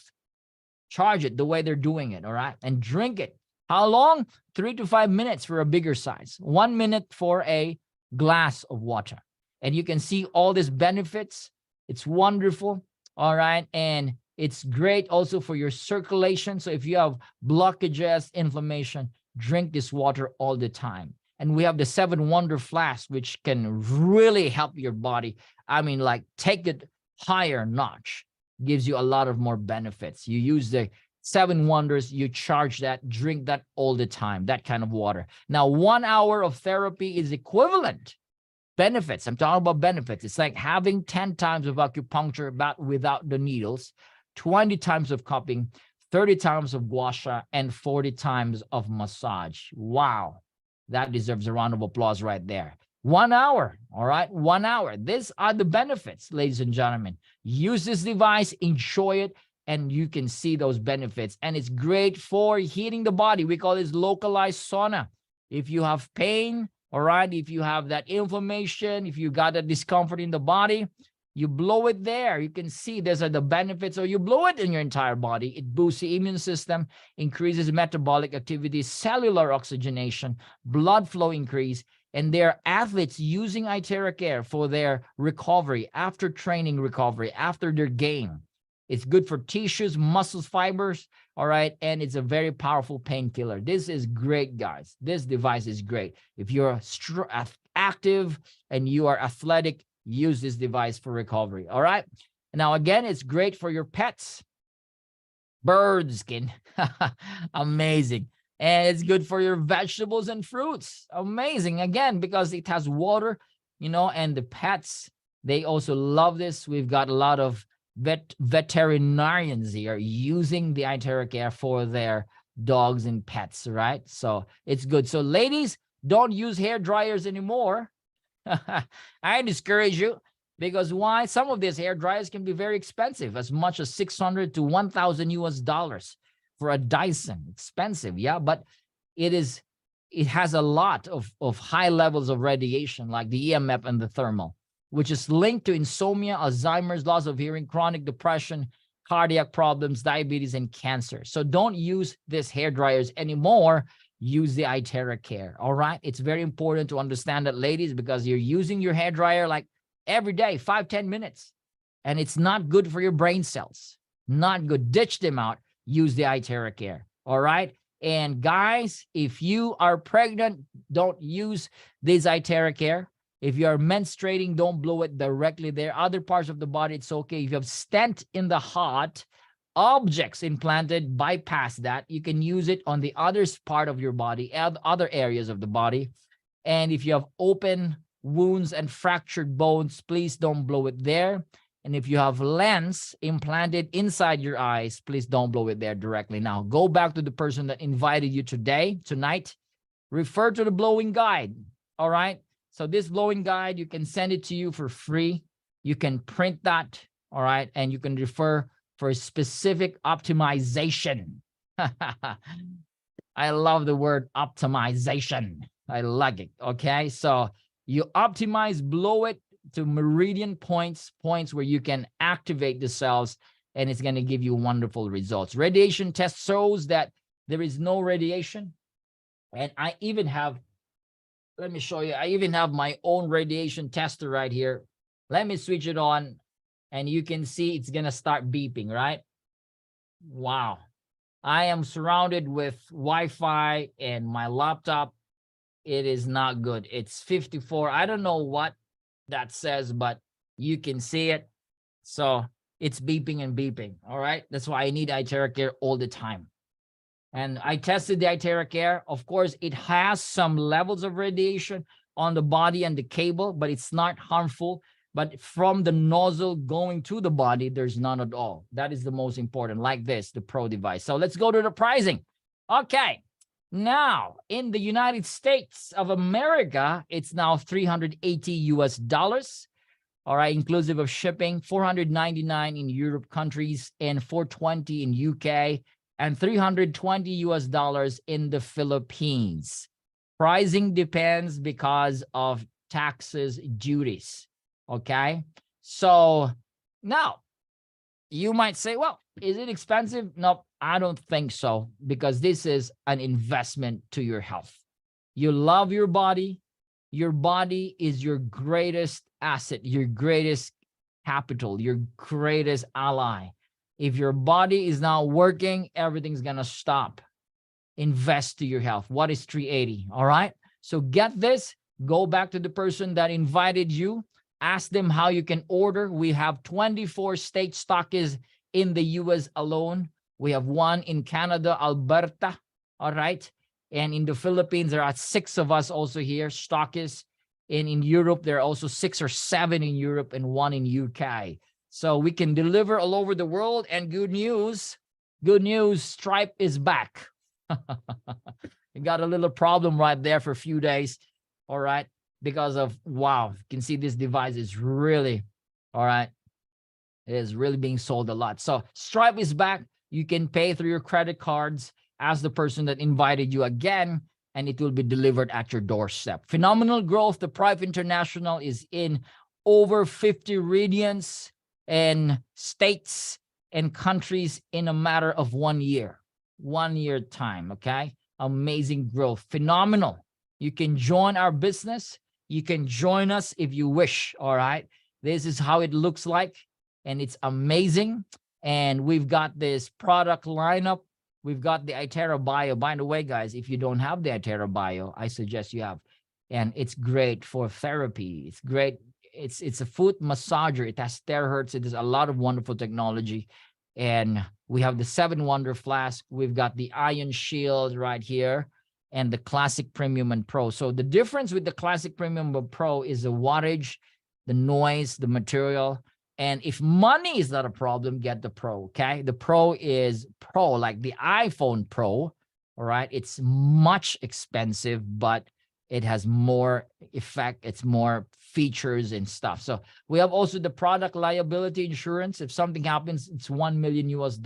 Charge it the way they're doing it, all right? And drink it. How long? 3 to 5 minutes for a bigger size. 1 minute for a glass of water. And you can see all these benefits. It's wonderful, all right? And it's great also for your circulation. So if you have blockages, inflammation, drink this water all the time. And we have the 7 Wonder Flask, which can really help your body. I mean, like, take it higher notch. Gives you a lot of more benefits. You use the 7 Wonders, you charge that, drink that all the time, that kind of water. Now, 1 hour of therapy is equivalent. Benefits, I'm talking about benefits. It's like having 10 times of acupuncture, but without the needles, 20 times of cupping, 30 times of gua sha, and 40 times of massage. Wow, that deserves a round of applause right there. 1 hour, all right? 1 hour. These are the benefits, ladies and gentlemen. Use this device, enjoy it, and you can see those benefits. And it's great for heating the body. We call this localized sauna. If you have pain, all right, if you have that inflammation, if you got that discomfort in the body, you blow it there. You can see these are the benefits. Or you blow it in your entire body. It boosts the immune system, increases metabolic activity, cellular oxygenation, blood flow increase, And there are athletes using iTeraCare for their recovery, after training recovery, after their game. It's good for tissues, muscles, fibers, all right? And it's a very powerful painkiller. This is great, guys. This device is great. If you're active and you are athletic, use this device for recovery, all right? Now, again, it's great for your pets. Bird skin, amazing. And it's good for your vegetables and fruits. Amazing, again, because it has water, you know, and the pets, they also love this. We've got a lot of veterinarians here using the iTeraCare for their dogs and pets, right? So it's good. So ladies, don't use hair dryers anymore. I discourage you, because why? Some of these hair dryers can be very expensive, as much as $600 to $1,000 for a Dyson. Expensive, yeah, but it has a lot of high levels of radiation, like the EMF and the thermal, which is linked to insomnia, Alzheimer's, loss of hearing, chronic depression, cardiac problems, diabetes, and cancer. So don't use these hair dryers anymore. Use the iTeraCare, all right? It's very important to understand that, ladies, because you're using your hair dryer like every day, 5-10 minutes, and it's not good for your brain cells. Not good. Ditch them out. Use the iTeraCare, all right? And guys, if you are pregnant, don't use this iTeraCare. If you are menstruating, don't blow it directly there. Other parts of the body, it's okay. If you have stent in the heart, objects implanted, bypass that. You can use it on the other part of your body, other areas of the body. And if you have open wounds and fractured bones, please don't blow it there. And if you have lens implanted inside your eyes, please don't blow it there directly. Now, go back to the person that invited you tonight. Refer to the blowing guide, all right? So this blowing guide, you can send it to you for free. You can print that, all right? And you can refer for a specific optimization. I love the word optimization. I like it, okay? So you optimize, blow it to meridian points where you can activate the cells, and it's going to give you wonderful results. Radiation test shows that there is no radiation. And I even have, let me show you, I even have my own radiation tester right here. Let me switch it on, and you can see it's going to start beeping, right? Wow. I am surrounded with Wi-Fi and my laptop. It is not good. It's 54. I don't know what that says, but you can see it. So it's beeping and beeping. All right. That's why I need iTeraCare all the time. And I tested the iTeraCare. Of course, it has some levels of radiation on the body and the cable, but it's not harmful. But from the nozzle going to the body, there's none at all. That is the most important, like this, the Pro device. So let's go to the pricing. Okay. Now, in the United States of America, it's now $380. All right, inclusive of shipping, $499 in Europe countries, and $420 in UK, and $320 in the Philippines. Pricing depends because of taxes, duties. Okay, so now you might say, well, is it expensive? No, I don't think so, because this is an investment to your health. You love your body. Your body is your greatest asset, your greatest capital, your greatest ally. If your body is not working, everything's going to stop. Invest to your health. What is 380? All right. So get this, go back to the person that invited you. Ask them how you can order. We have 24 state stockists in the US alone. We have one in Canada, Alberta. All right. And in the Philippines, there are 6 of us also here, stockists. And in Europe, there are also 6 or 7 in Europe and 1 in UK. So we can deliver all over the world. And good news, Stripe is back. We got a little problem right there for a few days. All right. Because of, wow, you can see this device is really, all right, it is really being sold a lot. So Stripe is back. You can pay through your credit cards as the person that invited you again, and it will be delivered at your doorstep. Phenomenal growth. The Thrive International is in over 50 regions and states and countries in a matter of 1 year. 1 year time, okay? Amazing growth. Phenomenal. You can join our business. You can join us if you wish. All right. This is how it looks like. And it's amazing. And we've got this product lineup. We've got the iTeraBio. By the way, guys, if you don't have the iTeraBio, I suggest you have. And it's great for therapy. It's great. It's a foot massager. It has terahertz. It is a lot of wonderful technology. And we have the 7 Wonder Flask. We've got the Ion Shield right here and the Classic Premium and Pro. So the difference with the Classic Premium and Pro is the wattage, the noise, the material. And if money is not a problem, get the Pro, okay? The Pro is Pro, like the iPhone Pro, all right? It's much expensive, but it has more effect. It's more features and stuff. So we have also the product liability insurance. If something happens, it's $1 million US.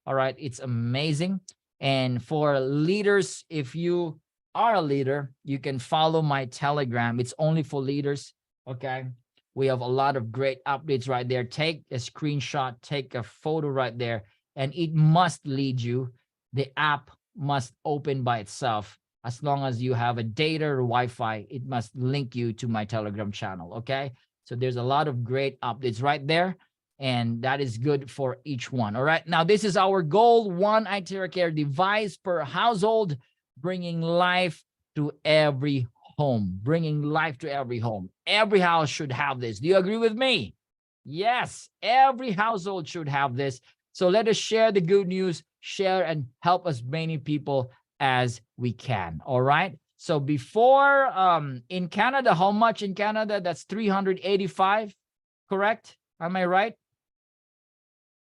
All right. It's amazing. And for leaders, if you are a leader, you can follow my Telegram. It's only for leaders. Okay. We have a lot of great updates right there. Take a screenshot, take a photo right there, and it must lead you. The app must open by itself. As long as you have a data or Wi-Fi, it must link you to my Telegram channel, okay? So there's a lot of great updates right there, and that is good for each one, all right? Now, this is our goal, 1 iTeraCare device per household, bringing life to every home, bringing life to every home. Every house should have this. Do you agree with me? Yes, every household should have this. So let us share the good news, share and help as many people as we can. All right. So before in Canada, how much in Canada? That's 385, correct? Am I right?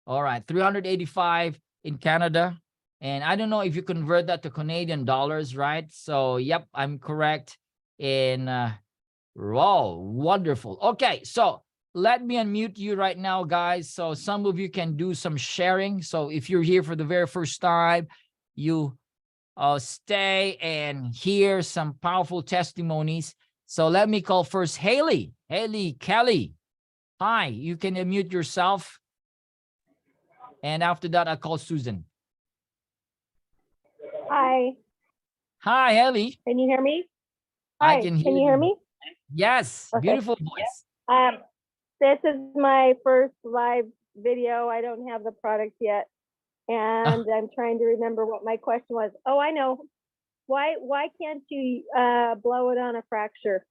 All right, 385 in Canada. And I don't know if you convert that to Canadian dollars, right? So yep, I'm correct in wow, wonderful. Okay, so let me unmute you right now, guys. So some of you can do some sharing. So if you're here for the very first time, you stay and hear some powerful testimonies. So let me call first Haley. Haley Kelly. Hi, you can unmute yourself. And after that, I'll call Susan. Hi. Hi, Haley. Can you hear me? I Hi. can hear Can you hear me? Yes. Okay. Beautiful voice. This is my first live video. I don't have the product yet. And I'm trying to remember what my question was. Oh, I know. Why can't you blow it on a fracture?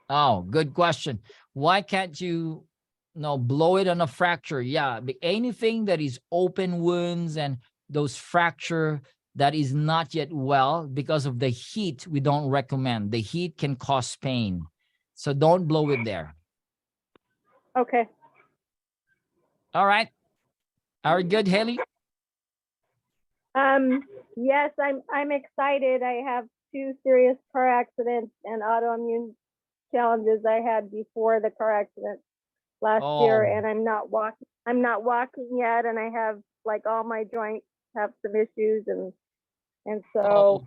Oh, good question. Why can't you blow it on a fracture? Yeah, anything that is open wounds and those fracture that is not yet well, because of the heat, we don't recommend. The heat can cause pain. So don't blow it there. Okay. All right. Are you good, Haley? Yes, I'm excited. I have 2 serious car accidents and autoimmune challenges I had before the car accident last year, and I'm not walking yet, and I have like all my joints have some issues, and so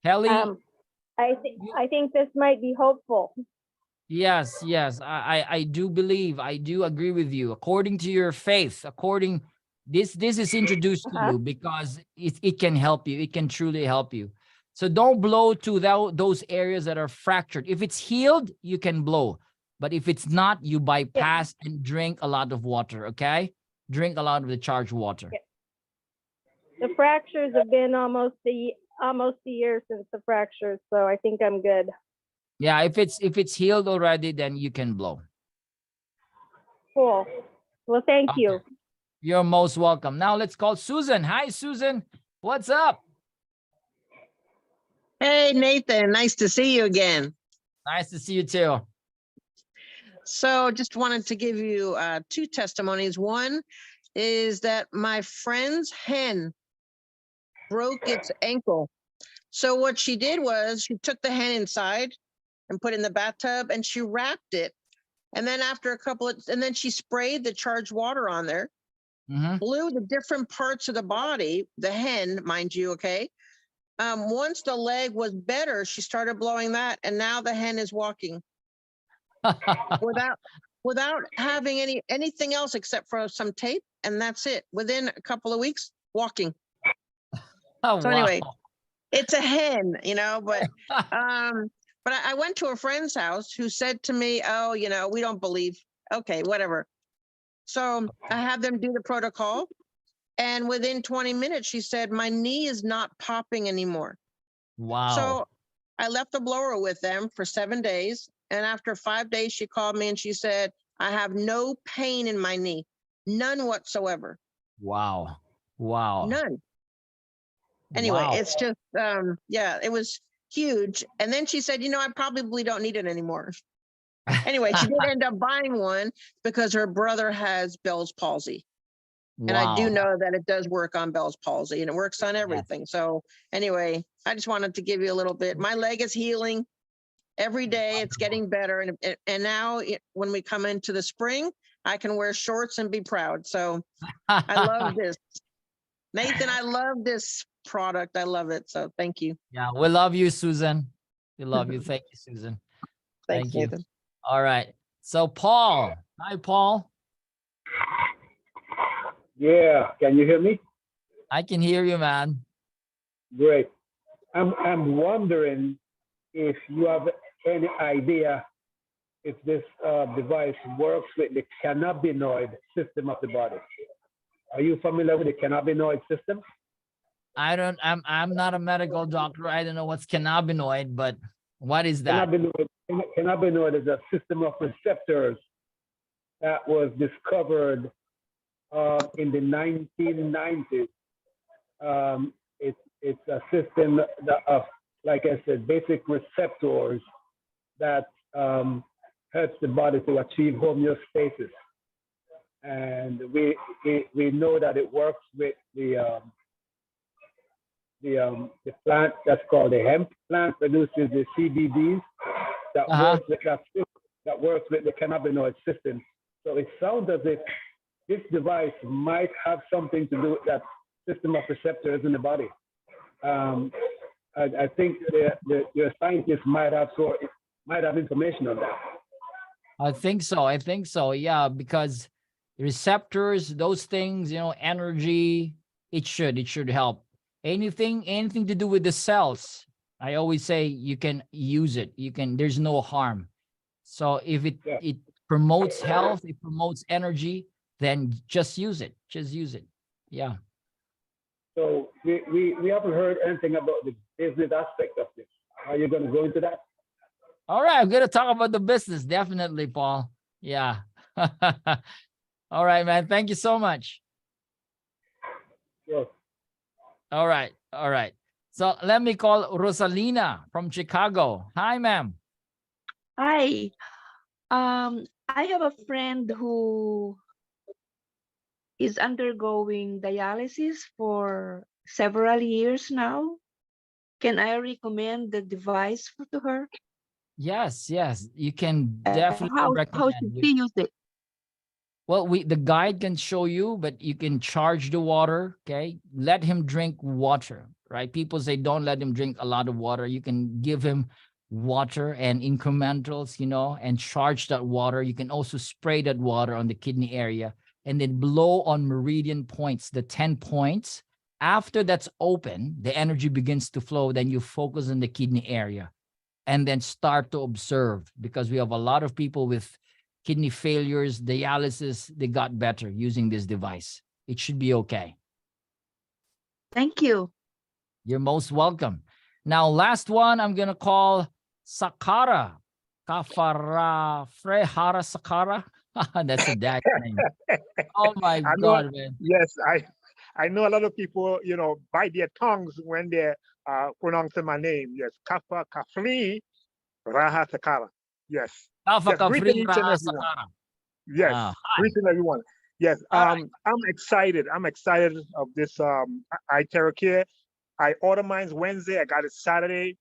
Haley, I think this might be hopeful. Yes, I do believe, I do agree with you. According to your faith, this is introduced to you because it can help you. It can truly help you. So don't blow to those areas that are fractured. If it's healed, you can blow. But if it's not, you bypass and drink a lot of water, okay? Drink a lot of the charged water. The fractures have been almost a year since the fractures, so I think I'm good. Yeah, if it's healed already, then you can blow. Cool. Well, thank you. You're most welcome. Now let's call Susan. Hi, Susan. What's up? Hey, Nathan. Nice to see you again. Nice to see you too. So just wanted to give you 2 testimonies. One is that my friend's hen broke its ankle. So what she did was she took the hen inside and put it in the bathtub and she wrapped it. And then after and then she sprayed the charged water on there, blew the different parts of the body, the hen, mind you, okay? Once the leg was better, she started blowing that, and now the hen is walking without having anything else except for some tape, and that's it. Within a couple of weeks, walking. Oh, so anyway, It's a hen, but I went to a friend's house who said to me, oh, we don't believe. Okay, whatever. So I have them do the protocol. And within 20 minutes, she said, my knee is not popping anymore. Wow. So I left the blower with them for 7 days. And after 5 days, she called me and she said, I have no pain in my knee, none whatsoever. Wow. Wow. None. Anyway, Wow. it's just, yeah, it was huge. And then she said, I probably don't need it anymore. Anyway, she did end up buying one because her brother has Bell's palsy. And I do know that it does work on Bell's palsy and it works on everything. Yes. So anyway, I just wanted to give you a little bit. My leg is healing every day. It's getting better. And now when we come into the spring, I can wear shorts and be proud. So I love this. Nathan, I love this product. I love it. So thank you. Yeah, we love you, Susan. We love you. Thank you, Susan. Thanks, Thank you. Nathan. All right. So Paul. Hi, Paul. Yeah, can you hear me? I can hear you, man. Great. I'm wondering if you have any idea if this device works with the cannabinoid system of the body. Are you familiar with the cannabinoid system? I'm not a medical doctor. I don't know what's cannabinoid, but what is that? Cannabinoid is a system of receptors that was discovered in the 1990s. It's a system of, like I said, basic receptors that helps the body to achieve homeostasis. And we know that it works with the plant that's called the hemp plant, produces the CBDs that works with the cannabinoid system. So it sounds as if this device might have something to do with that system of receptors in the body. I think your scientists might have information on that. I think so. Yeah, because receptors, those things, energy, it should help. Anything to do with the cells, I always say you can use it. There's no harm. So if it promotes health, it promotes energy, then just use it. Yeah. So we haven't heard anything about the business aspect of this. Are you going to go into that? All right, I'm going to talk about the business, definitely, Paul. Yeah. All right, man. Thank you so much. Sure. All right. So let me call Rosalina from Chicago. Hi, ma'am. Hi. I have a friend who is undergoing dialysis for several years now. Can I recommend the device to her? Yes. You can definitely recommend. How should she use it? Well, the guide can show you, but you can charge the water, okay? Let him drink water, right? People say don't let him drink a lot of water. You can give him water and incrementals, and charge that water. You can also spray that water on the kidney area and then blow on meridian points, the 10 points. After that's open, the energy begins to flow. Then you focus on the kidney area and then start to observe, because we have a lot of people with kidney failures, dialysis, they got better using this device. It should be okay. Thank you. You're most welcome. Now, last one, I'm going to call Sakara. Kafara Frehara Sakara. That's a dad name. Oh my God, man. Yes, I know a lot of people, bite their tongues when they're pronouncing my name. Yes, Kafa Kafri Raha Sakara. Yes. Greeting Yes, greeting everyone. Yes, I'm excited. I'm excited of this iTeraCare. I ordered mine Wednesday. I got it Saturday.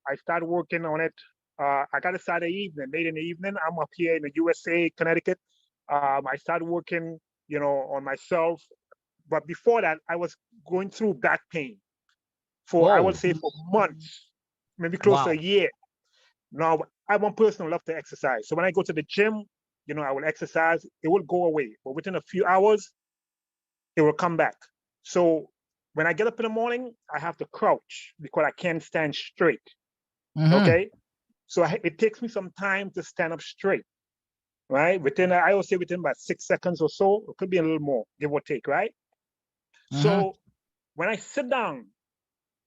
I started working on it. I got it Saturday evening, late in the evening. I'm up here in the USA, Connecticut. I started working, on myself. But before that, I was going through back pain for, I would say, for months, maybe close to a year. Now, I'm one person who loves to exercise. So when I go to the gym, I will exercise. It will go away. But within a few hours, it will come back. So when I get up in the morning, I have to crouch because I can't stand straight. Mhm. Okay. So it takes me some time to stand up straight, right? I always say within about 6 seconds or so, it could be a little more, give or take, right? Mhm. So when I sit down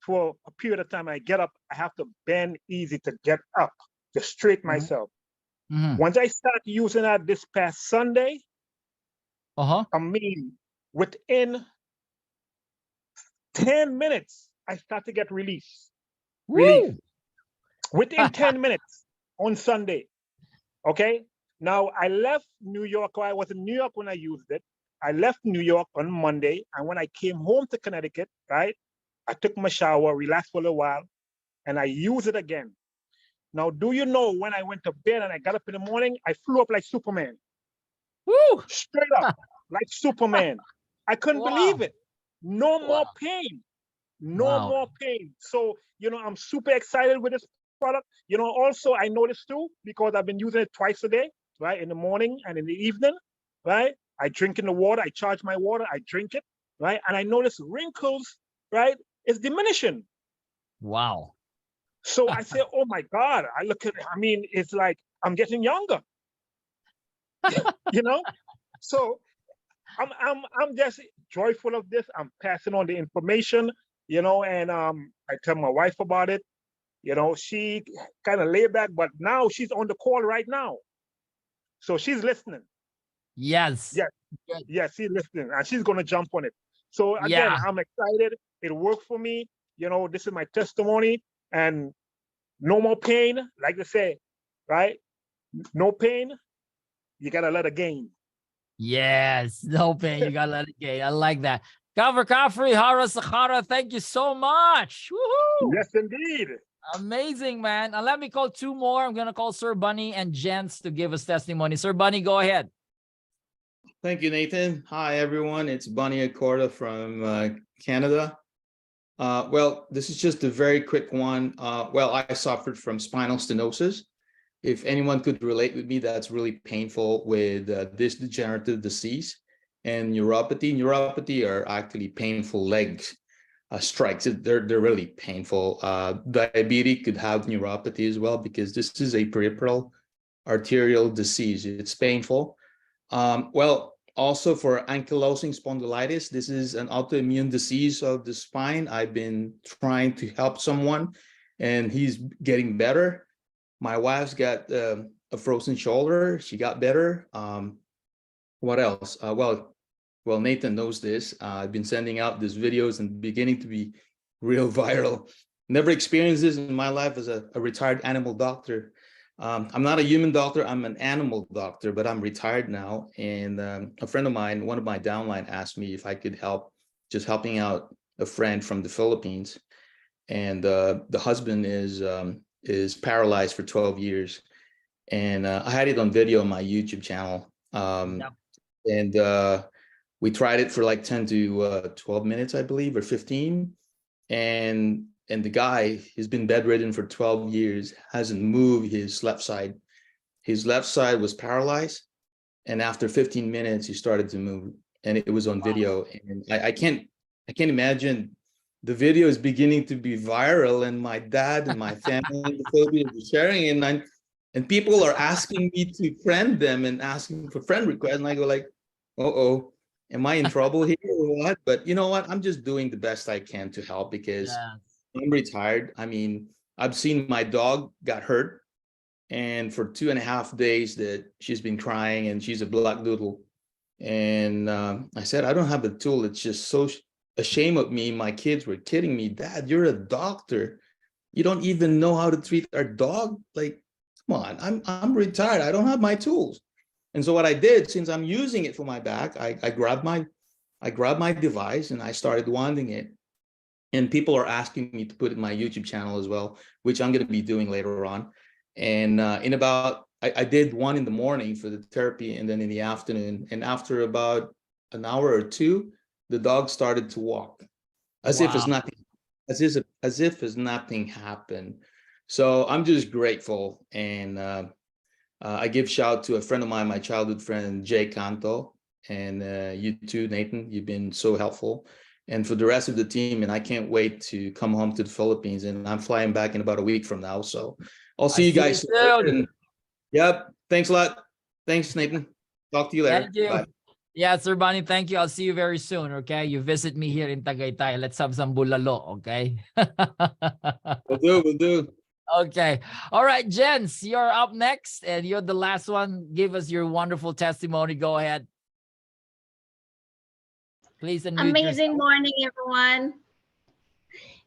for a period of time, I get up, I have to bend easy to get up, to straighten Mhm. myself. Mhm. Once I start using that this past Sunday, Uh-huh. I mean, within 10 minutes, I start to get relief. Woo! Within 10 minutes on Sunday. Okay. Now I left New York. I was in New York when I used it. I left New York on Monday. And when I came home to Connecticut, right, I took my shower, relaxed for a little while, and I used it again. Now, do you know when I went to bed and I got up in the morning, I flew up like Superman, Woo! straight up like Superman. I couldn't believe Wow. it. No Wow. more pain. No Wow. more pain. So, I'm super excited with this product. Also, I noticed too, because I've been using it twice a day, right? In the morning and in the evening, right? I drink in the water, I charge my water, I drink it, right? And I notice wrinkles, right? It's diminishing. Wow. So I say, oh my God, it's like I'm getting younger, you know? So I'm just joyful of this. I'm passing on the information, and I tell my wife about it. She kind of laid back, but now she's on the call right now. So she's listening. Yes. Yes, Good. yes, she's listening, and she's gonna jump on it. So again, Yeah. I'm excited. It worked for me. This is my testimony, and no more pain. Like I say, right? No pain. You gotta let it gain. Yes. No pain. You gotta let it go. I like that. Kafri Kafri Hara Sahara, thank you so much. Woohoo! Yes, indeed. Amazing, man. And let me call two more. I'm gonna call Sir Bunny and Jens to give us testimony. Sir Bunny, go ahead. Thank you, Nathan. Hi, everyone. It's Bunny Accorda from Canada. Well, this is just a very quick one. Well, I suffered from spinal stenosis. If anyone could relate with me, that's really painful with this degenerative disease and neuropathy. Neuropathy are actually painful legs strikes. They're really painful. Diabetic could have neuropathy as well because this is a peripheral arterial disease. It's painful. Well, also for ankylosing spondylitis, this is an autoimmune disease of the spine. I've been trying to help someone and he's getting better. My wife's got a frozen shoulder. She got better. What else? Well, Nathan knows this. I've been sending out these videos and beginning to be real viral. Never experienced this in my life as a retired animal doctor. I'm not a human doctor, I'm an animal doctor, but I'm retired now. And a friend of mine, one of my downline asked me if I could help, just helping out a friend from the Philippines. And the husband is paralyzed for 12 years. And I had it on video on my YouTube channel. Yep. And we tried it for like 10 to 12 minutes, I believe, or 15. And the guy has been bedridden for 12 years, hasn't moved his left side. His left side was paralyzed. And after 15 minutes, he started to move. And it was on video. And I can't imagine the video is beginning to be viral, and my dad and my family in the Philippines are sharing it. And people are asking me to friend them and asking for friend requests. And I go like, uh-oh, am I in trouble here or what? But you know what? I'm just doing the best I can to help because Yeah. I'm retired. I mean, I've seen my dog got hurt. And for 2.5 days that she's been crying and she's a black doodle. And I said, I don't have the tool. It's just so a shame of me. My kids were kidding me. Dad, you're a doctor. You don't even know how to treat our dog. Like, come on, I'm retired. I don't have my tools. And so what I did, since I'm using it for my back, I grabbed my device and I started wanding it. And people are asking me to put it in my YouTube channel as well, which I'm going to be doing later on. And I did one in the morning for the therapy and then in the afternoon. And after about an hour or two, the dog started to walk as if it's nothing, as if it's nothing happened. So I'm just grateful. And I give shout to a friend of mine, my childhood friend, Jay Canto. And you too, Nathan, you've been so helpful. and for the rest of the team. And I can't wait to come home to the Philippines, and I'm flying back in about a week from now. So I'll see you guys soon. And yep. Thanks a lot. Thanks, Nathan. Talk to you later. Thank you. Bye. Yeah, Sir Bunny, thank you. I'll see you very soon, okay? You visit me here in Tagaytay. Let's have some bulalo, okay? We'll do. Okay. All right, Jens, you're up next, and you're the last one. Give us your wonderful testimony. Go ahead. Please unmute Amazing yourself. morning, everyone.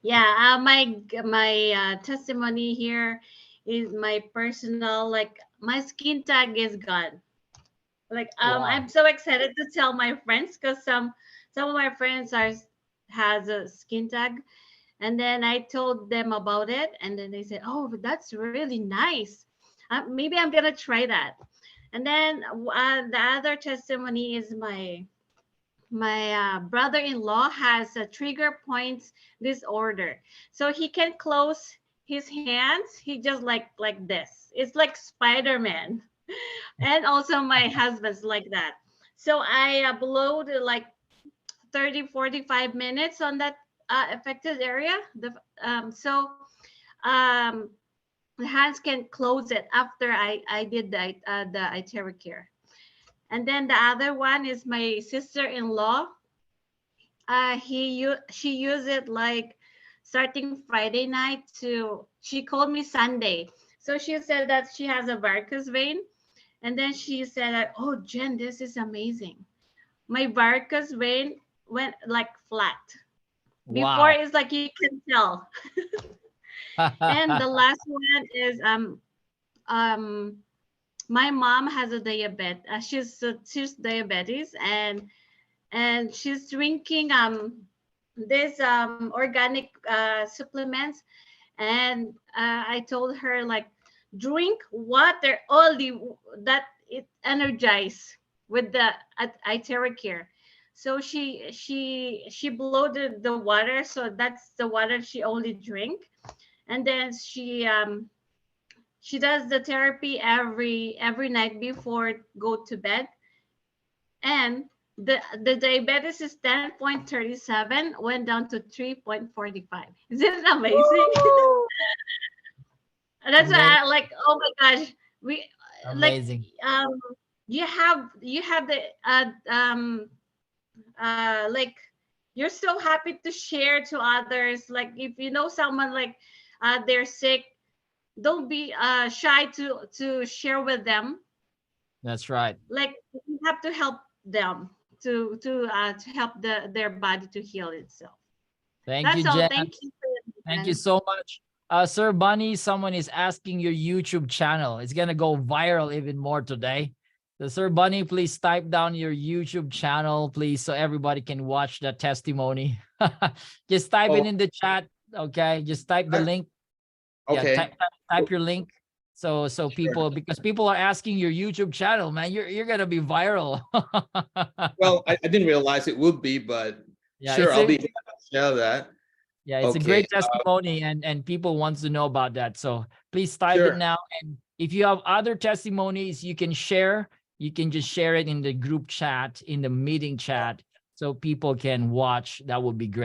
Yeah, my testimony here is my personal, like, my skin tag is gone. Like, Wow. I'm so excited to tell my friends, because some of my friends has a skin tag, and then I told them about it, and then they said, "Oh, that's really nice. Maybe I'm gonna try that." And then the other testimony is my brother-in-law has a trigger points disorder, so he can close his hands. He just like this. It's like Spider-Man. And also my husband's like that. So I blowed like 30-45 minutes on that affected area. The hands can close it after I did the iTeraCare. And then the other one is my sister-in-law. She used it like starting Friday night to, she called me Sunday. So she said that she has a varicose vein. And then she said, "Oh, Jen, this is amazing. My varicose vein went like flat. Before, Wow. it's like you can tell." And the last one is my mom has a diabetes. She's diabetes, and she's drinking this organic supplements. And I told her, like, drink water only, that it energized with the iTeraCare. So she bloated the water, so that's the water she only drink. And then she does the therapy every night before go to bed. And the diabetes is 10.37, went down to 3.45. Isn't it amazing? That's why I, like, oh my gosh, we Amazing. like you have the like, you're so happy to share to others. Like, if you know someone like they're sick, don't be shy to share with them. That's right. Like, you have to help them to help their body to heal itself. Thank That's you, all. Jen. Thank you. Thank you so much. Sir Bunny, someone is asking your YouTube channel. It's going to go viral even more today. So Sir Bunny, please type down your YouTube channel, please, so everybody can watch that testimony. Just type it in the chat, okay? Just type the link. Okay. Yeah, type your link. So people, because people are asking your YouTube channel, man, you're going to be viral. Well, I didn't realize it would be, but Yeah, sure, I'll be share that. Yeah, it's a great testimony, and people wants to know about that. So please type it now. And if you have other testimonies, you can share. You can just share it in the group chat, in the meeting chat, so people can watch. That would be great.